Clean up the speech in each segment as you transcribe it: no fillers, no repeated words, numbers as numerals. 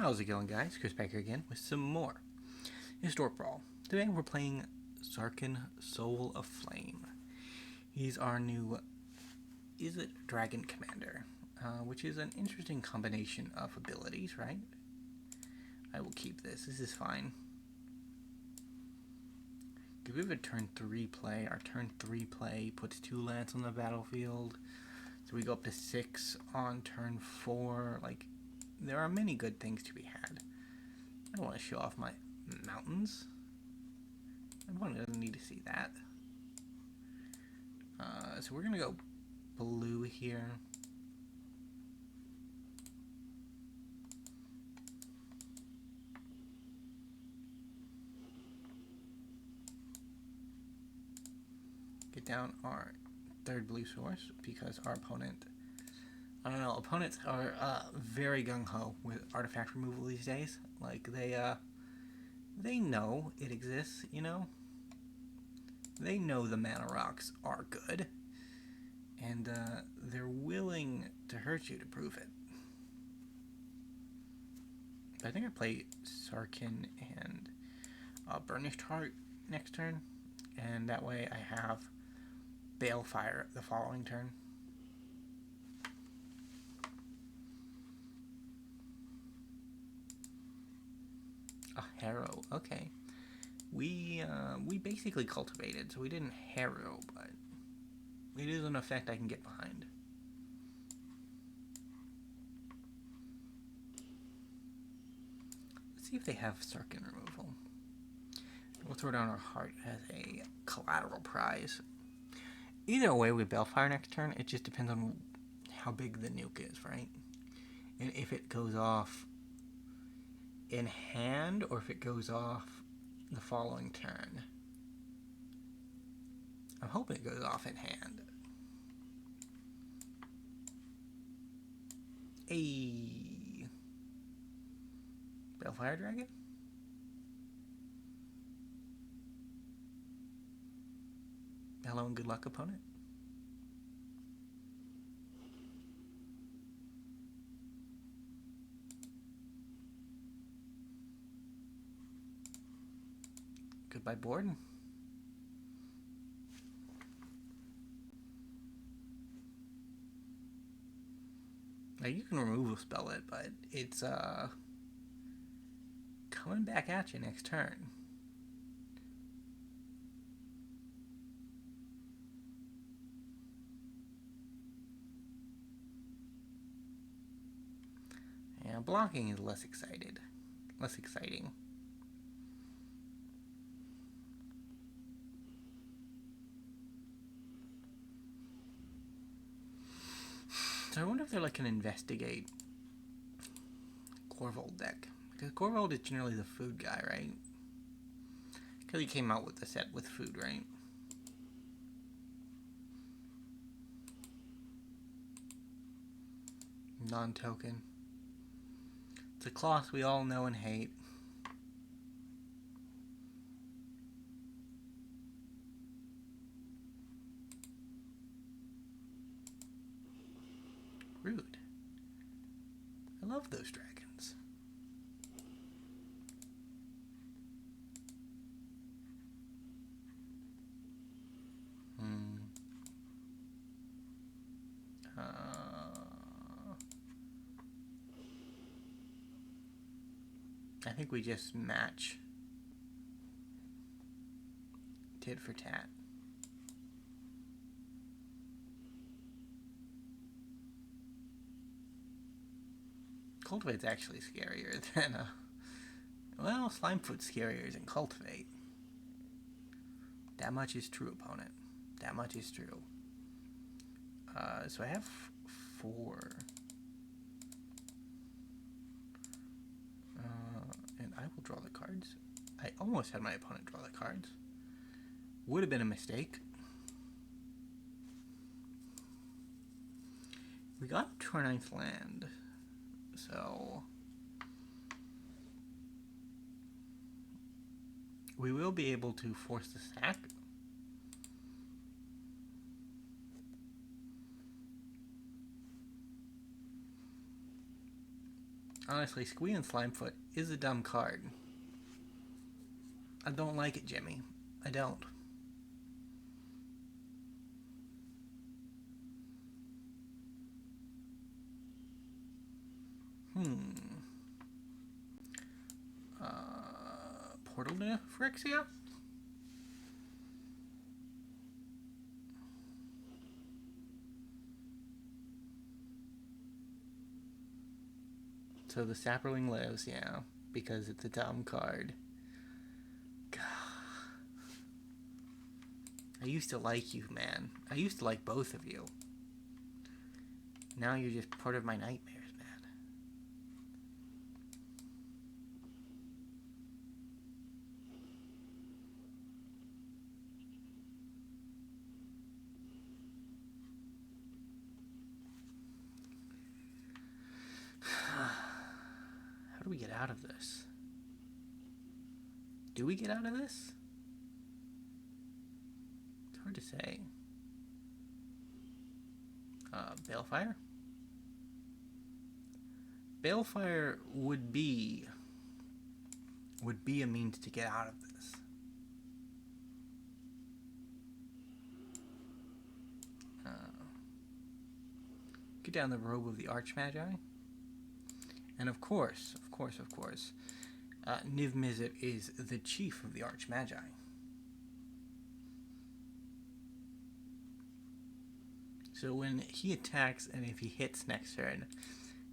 How's it going, guys? Chris back here again with some more Historic Brawl. Today we're playing Sarkhan, Soul of Flame. He's our new Dragon Commander, which is an interesting combination of abilities, right? I will keep this. This is fine. If we have a turn 3 play, our turn 3 play puts 2 lands on the battlefield. So we go up to 6 on turn 4. Like, there are many good things to be had. I don't want to show off my mountains. Everyone doesn't need to see that. So we're going to go blue here. Get down our third blue source because our opponent, I don't know, opponents are very gung-ho with artifact removal these days. Like, they know it exists, you know? They know the mana rocks are good. And they're willing to hurt you to prove it. But I think I play Sarkhan and Burnished Heart next turn. And that way I have Balefire the following turn. A Harrow, okay. We basically cultivated, so we didn't Harrow, but it is an effect I can get behind. Let's see if they have Sarkhan removal. We'll throw down our Heart as a collateral prize. Either way, we Balefire next turn. It just depends on how big the nuke is, right? And if it goes off in hand or if it goes off the following turn. I'm hoping it goes off in hand. A Balefire Dragon? Hello and good luck, opponent. Goodbye, board. Now you can remove a spell it, but it's coming back at you next turn. Yeah, blocking is less exciting. So I wonder if they're like an investigate Corvold deck. Because Corvold is generally the food guy, right? Because he came out with the set with food, right? Non-token. It's a class we all know and hate. Rude. I love those dragons. I think we just match tit for tat. Cultivate's actually scarier than well, Slimefoot's scarier than Cultivate. That much is true, opponent. That much is true. So I have 4. And I will draw the cards. I almost had my opponent draw the cards. Would have been a mistake. We got up to our 9th land. So we will be able to force the sack. Honestly, Squealing Slimefoot is a dumb card. I don't like it, Jimmy. I don't. Portal to Phyrexia? So the Sapperling lives, yeah, because it's a dumb card. God. I used to like you, man. I used to like both of you. Now you're just part of my nightmares, man. How do we get out of this? Do we get out of this? It's hard to say. Balefire? Balefire would be a means to get out of this. Get down the robe of the Archmagi. And of course, Niv-Mizzet is the chief of the Archmagi. So when he attacks, and if he hits next turn,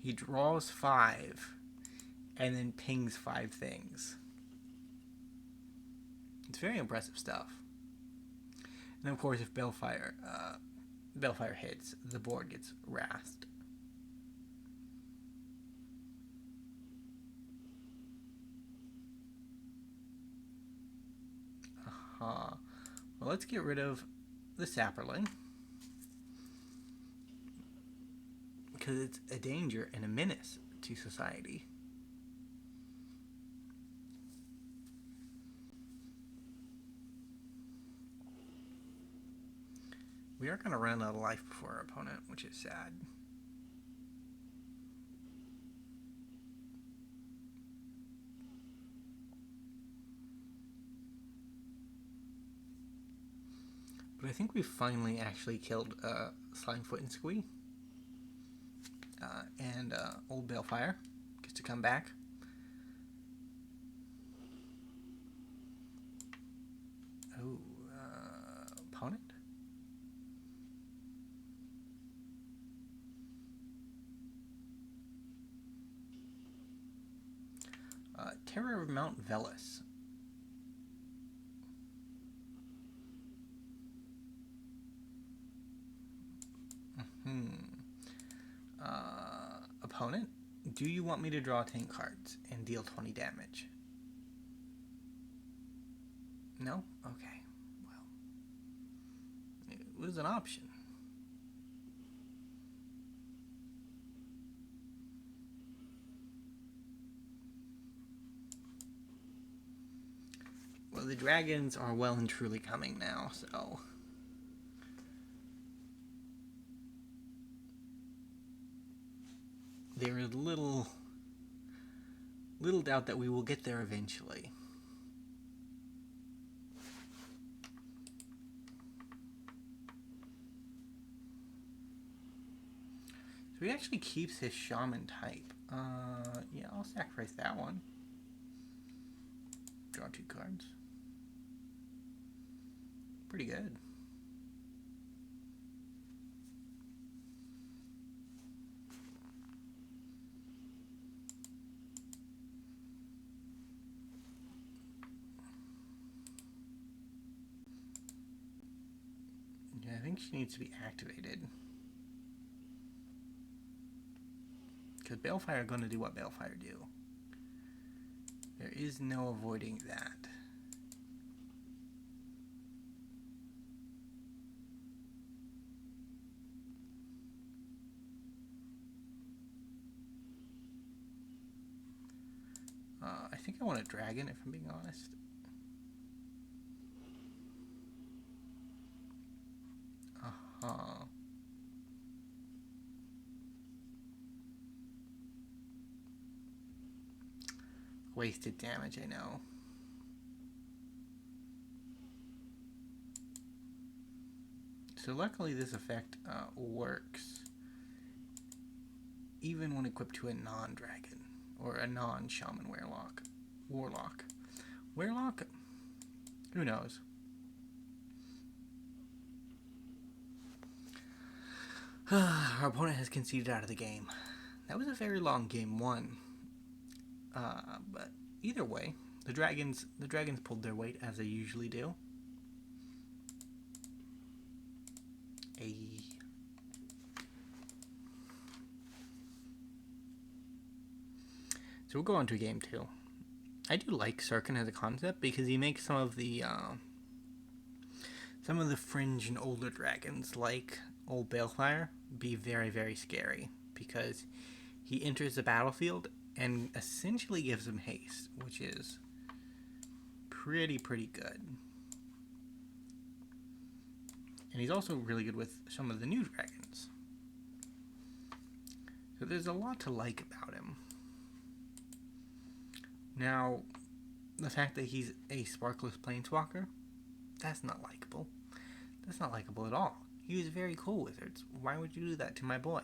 he draws 5 and then pings 5 things. It's very impressive stuff. And of course, if Balefire hits, the board gets wrathed. Well, let's get rid of the Sapperling, because it's a danger and a menace to society. We are going to run out of life before our opponent, which is sad. But I think we finally actually killed Slimefoot and Squee. And old Balefire gets to come back. Oh, opponent? Terror of Mount Velus. Opponent, do you want me to draw 10 cards and deal 20 damage? No? Okay. Well, it was an option. Well, the dragons are well and truly coming now, so... there is little doubt that we will get there eventually. So he actually keeps his shaman type. Yeah, I'll sacrifice that one. Draw 2 cards. Pretty good. Yeah, I think she needs to be activated. Because Balefire are going to do what Balefire do. There is no avoiding that. I think I want a dragon, if I'm being honest. Wasted damage, I know. So luckily this effect works even when equipped to a non-dragon or a non-shaman warlock. Warlock? Who knows? Our opponent has conceded out of the game. That was a very long game one. But either way, the dragons pulled their weight as they usually do. So we'll go on to game two. I do like Sarkhan as a concept because he makes some of the fringe and older dragons like old Balefire be very, very scary because he enters the battlefield and essentially gives them haste, which is pretty good. And he's also really good with some of the new dragons. So there's a lot to like about him. Now, the fact that he's a sparkless planeswalker, that's not likable. That's not likable at all. He was very cool wizards. Why would you do that to my boy?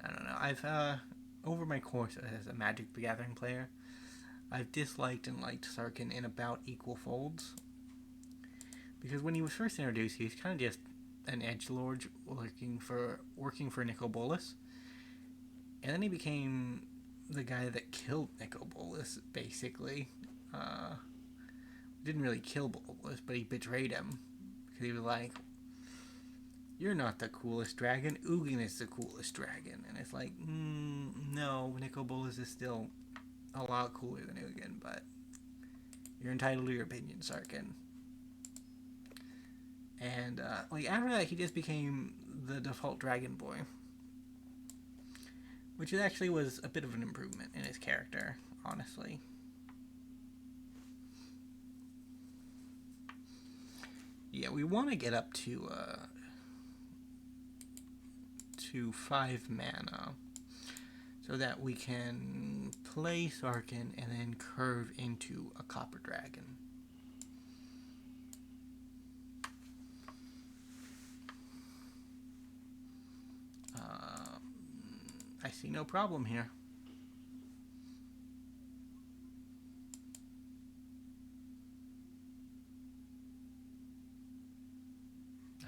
I don't know. I've, over my course as a Magic the Gathering player, I've disliked and liked Sarkhan in about equal folds. Because when he was first introduced, he was kind of just an edgelord working for Nicol Bolas. And then he became the guy that killed Nicol Bolas, basically. Didn't really kill Bolas, but he betrayed him. Because he was like, you're not the coolest dragon, Ugin is the coolest dragon. And it's like, no, Nicol Bolas is still a lot cooler than Ugin, but you're entitled to your opinion, Sarkhan. And after that, he just became the default dragon boy, which actually was a bit of an improvement in his character, honestly. Yeah, we want to get up to 5 mana so that we can play Sarkhan and then curve into a copper dragon. I see no problem here.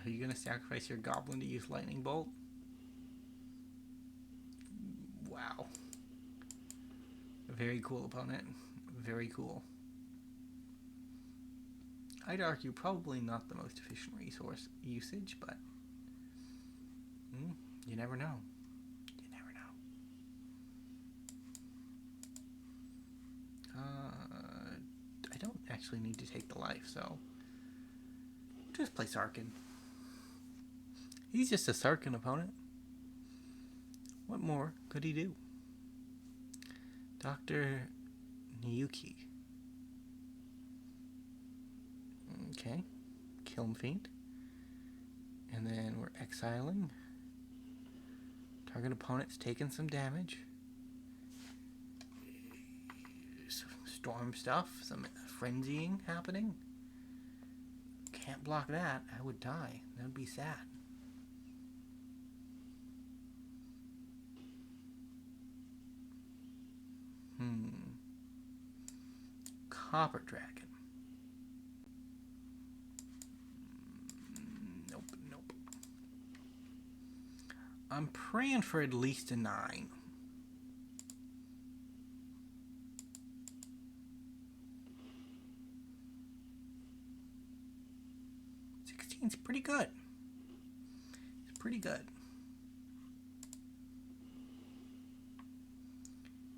Are you going to sacrifice your goblin to use lightning bolt? Wow. Very cool opponent. Very cool. I'd argue probably not the most efficient resource usage, but you never know. You never know. I don't actually need to take the life, so just play Sarkhan. He's just a Sarkhan opponent. What more could he do? Dr. Niyuki. Okay. Kiln Fiend. And then we're exiling. Target opponent's taking some damage. Some storm stuff. Some frenzying happening. Can't block that. I would die. That would be sad. Copper Dragon. Nope. I'm praying for at least a 9. It's pretty good. It's pretty good.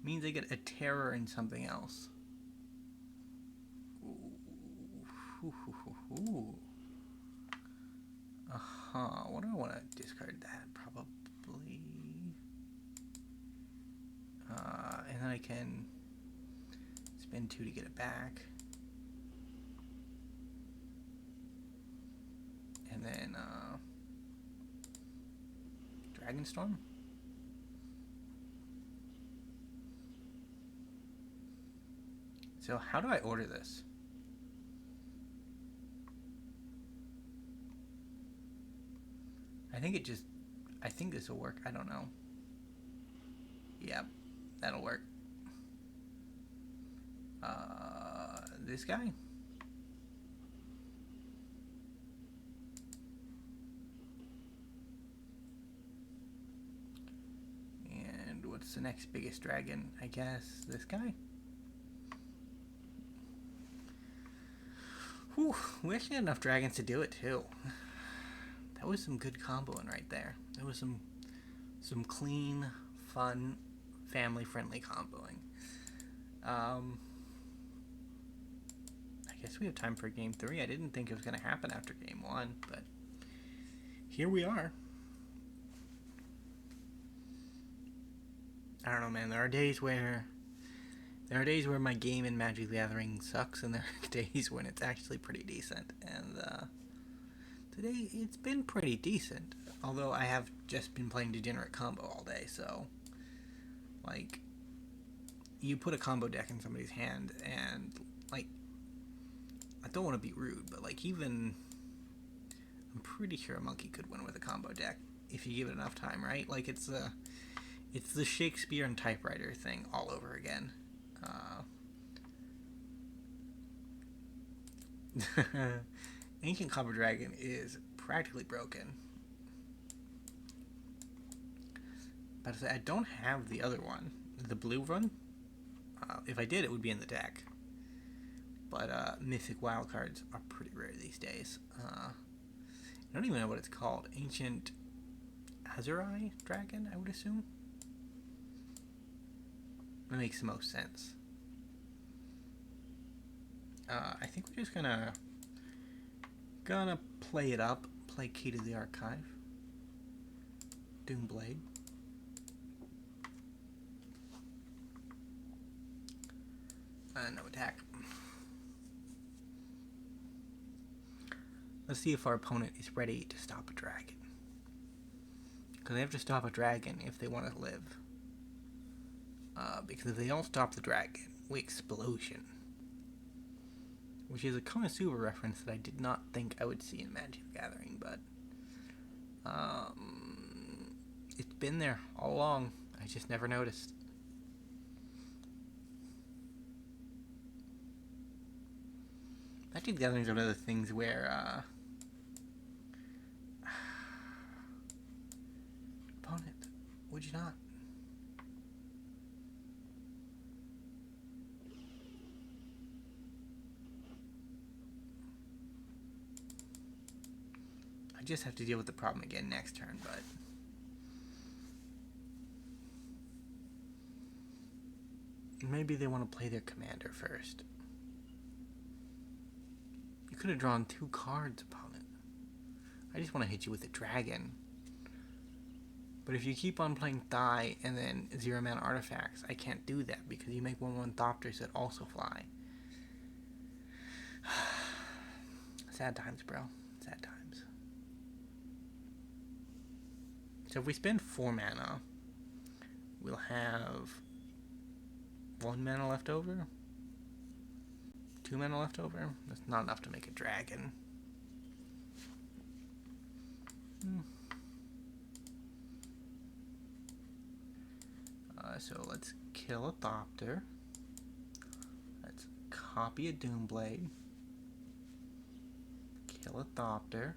Means I get a terror and something else. Ooh. What do I want to discard that? Probably. And then I can spend 2 to get it back. And then, Dragonstorm. So how do I order this? I think this will work. I don't know. Yep, that'll work. This guy? And what's the next biggest dragon? I guess this guy? Whew, we actually had enough dragons to do it too. That was some good comboing right there. That was some clean, fun, family-friendly comboing. I guess we have time for game 3. I didn't think it was going to happen after game 1, but here we are. I don't know, man. There are days where my game in Magic the Gathering sucks, and there are days when it's actually pretty decent. And today it's been pretty decent, although I have just been playing Degenerate Combo all day. So, like, you put a combo deck in somebody's hand, and like, I don't want to be rude, but like, even I'm pretty sure a monkey could win with a combo deck if you give it enough time, right? Like, it's the Shakespeare and typewriter thing all over again. Ancient Copper Dragon is practically broken. But I don't have the other one, the blue one. If I did, it would be in the deck. But mythic wildcards are pretty rare these days. I don't even know what it's called. Ancient Azurai Dragon, I would assume. That makes the most sense. I think we're just gonna play it up. Play Key to the Archive. Doomblade. No attack. Let's see if our opponent is ready to stop a dragon. Because they have to stop a dragon if they want to live. Because if they don't stop the dragon, we explosion. Which is a Konosuba reference that I did not think I would see in Magic the Gathering, but it's been there all along. I just never noticed. Magic the Gathering is one of the things where opponent, would you not? I just have to deal with the problem again next turn, but maybe they want to play their commander first. You could have drawn 2 cards, opponent. I just want to hit you with a dragon. But if you keep on playing Thigh and then 0-mana artifacts, I can't do that because you make 1/1 Thopters that also fly. Sad times, bro. Sad times. So if we spend 4 mana, we'll have 1 mana left over. 2 mana left over. That's not enough to make a dragon. So let's kill a Thopter. Let's copy a Doomblade. Kill a Thopter.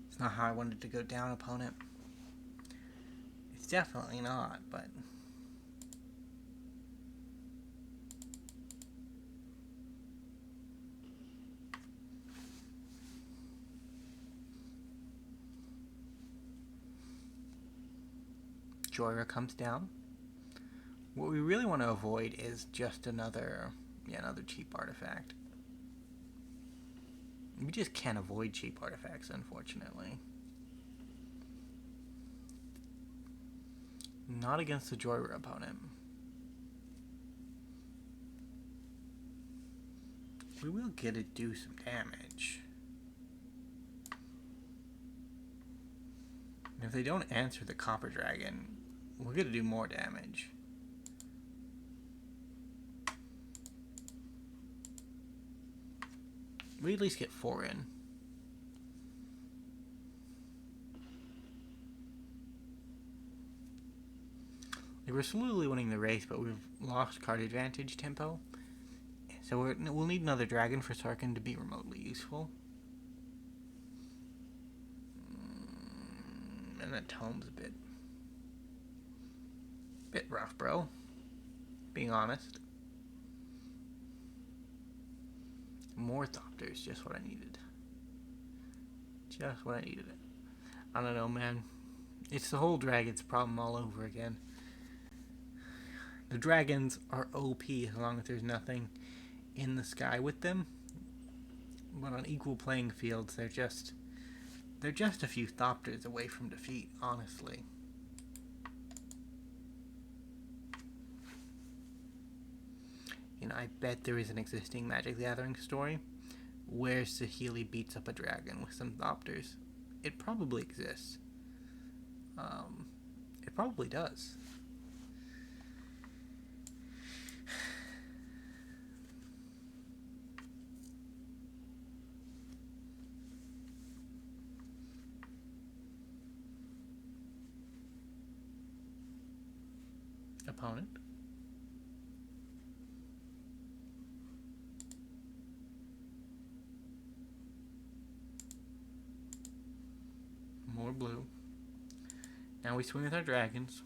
It's not how I wanted to go down, opponent. It's definitely not, but Joyra comes down. What we really want to avoid is just another cheap artifact. We just can't avoid cheap artifacts, unfortunately. Not against the Joyra opponent. We will get it do some damage. And if they don't answer the Copper Dragon, we're going to do more damage. We at least get 4 in. Like, we're slowly winning the race, but we've lost card advantage tempo. So we'll need another dragon for Sarkhan to be remotely useful. And that tome's a bit rough, bro. Being honest. More Thopters, just what I needed. Just what I needed. I don't know, man. It's the whole dragons problem all over again. The dragons are OP as long as there's nothing in the sky with them. But on equal playing fields, they're just a few Thopters away from defeat, honestly. You know, I bet there is an existing Magic the Gathering story where Saheeli beats up a dragon with some Thopters. It probably exists. It probably does. Opponent. More blue. Now we swing with our dragons.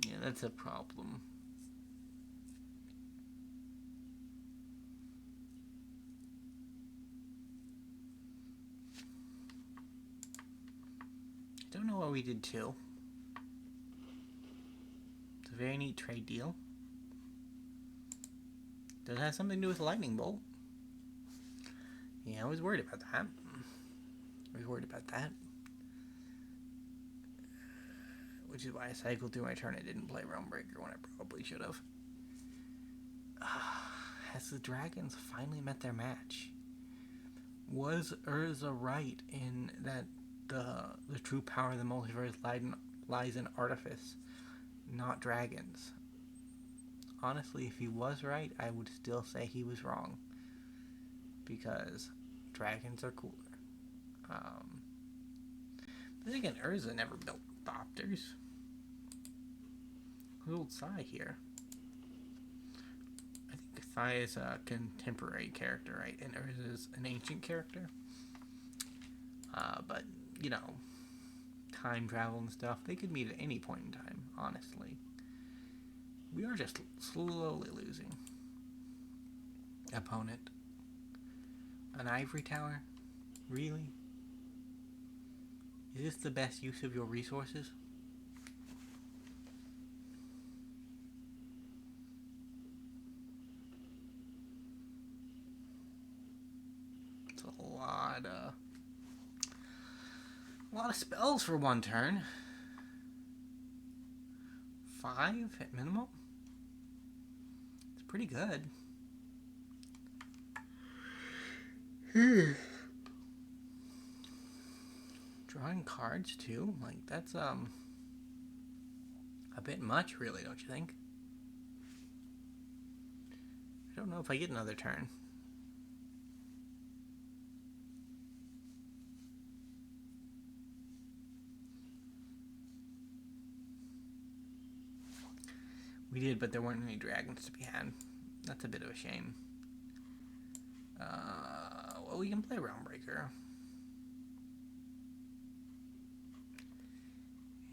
Yeah, that's a problem. Don't know why we did 2. It's a very neat trade deal. Does it have something to do with lightning bolt? Yeah, I was worried about that. Which is why I cycled through my turn. I didn't play Realm Breaker when I probably should have. Has the dragons finally met their match? Was Urza right in that the true power of the multiverse lies in artifice, not dragons? Honestly, if he was right, I would still say he was wrong. Because dragons are cooler. But then again, Urza never built Thopters. Who's old Sai here? I think Sai is a contemporary character, right? And Urza's an ancient character. But, you know, time travel and stuff, they could meet at any point in time, honestly. We are just slowly losing. Opponent. An ivory tower? Really? Is this the best use of your resources? It's a lot of spells for one turn. 5 at minimum? It's pretty good. Drawing cards too? Like, that's a bit much, really, don't you think? I don't know if I get another turn. We did, but there weren't any dragons to be had. That's a bit of a shame. Well, we can play Realm Breaker.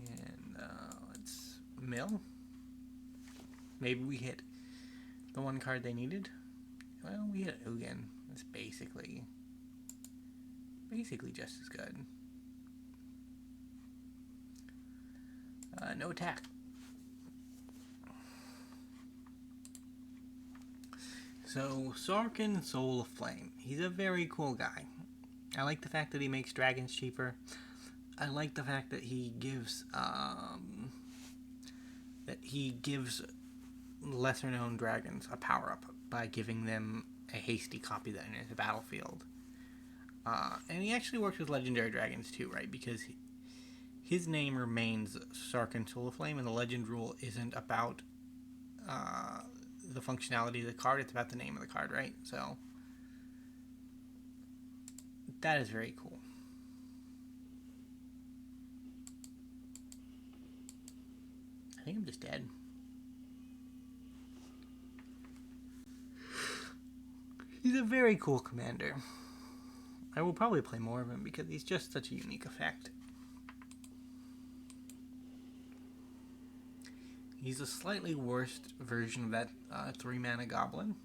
And let's mill. Maybe we hit the one card they needed. Well, we hit Ugin. That's basically just as good. No attack. So, Sarkhan, Soul of Flame. He's a very cool guy. I like the fact that he makes dragons cheaper. I like the fact that he gives lesser known dragons a power up by giving them a hasty copy that enters the battlefield. And he actually works with legendary dragons too, right? Because his name remains Sarkhan Aflame, and the legend rule isn't about the functionality of the card, it's about the name of the card, right? So that is very cool. I think I'm just dead. He's a very cool commander. I will probably play more of him because he's just such a unique effect. He's a slightly worse version of that 3-mana goblin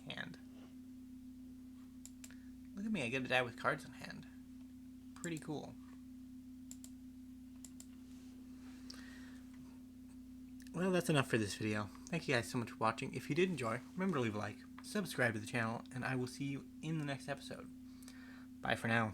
hand. Look at me, I get to die with cards in hand. Pretty cool. Well, that's enough for this video. Thank you guys so much for watching. If you did enjoy, remember to leave a like, subscribe to the channel, and I will see you in the next episode. Bye for now.